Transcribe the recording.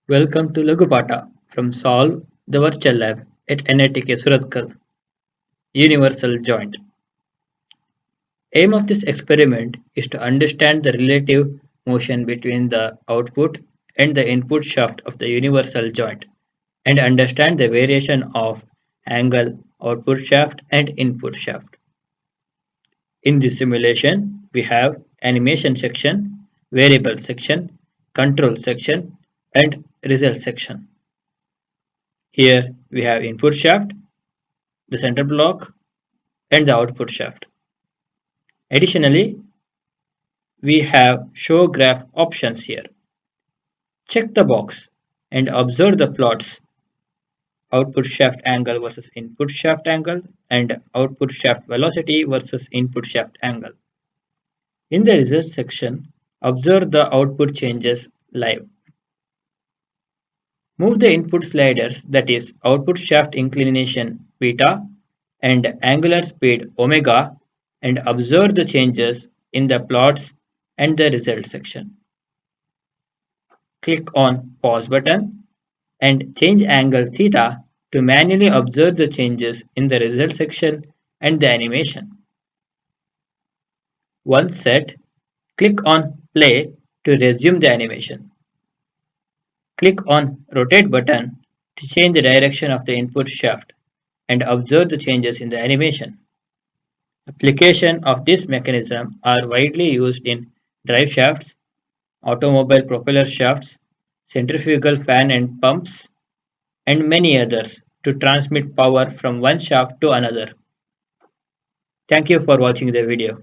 Welcome to Lagu paTa from Solve the Virtual Lab at NITK Surathkal, Universal Joint. Aim of this experiment is to understand the relative motion between the output and the input shaft of the universal joint and understand the variation of angle output shaft and input shaft. In this simulation, we have animation section, variable section, control section, and result section. Here we have input shaft, the center block, and the output shaft. Additionally, we have show graph options here. Check the box and observe the plots output shaft angle versus input shaft angle and output shaft velocity versus input shaft angle. In the results section, observe the output changes live. Move the input sliders, that is output shaft inclination beta and angular speed omega, and observe the changes in the plots and the result section. Click on pause button and change angle theta to manually observe the changes in the result section and the animation. Once set, click on play to resume the animation. Click on rotate button to change the direction of the input shaft and observe the changes in the animation. Application of this mechanism are widely used in drive shafts, automobile propeller shafts, centrifugal fan and pumps, and many others to transmit power from one shaft to another. Thank you for watching the video.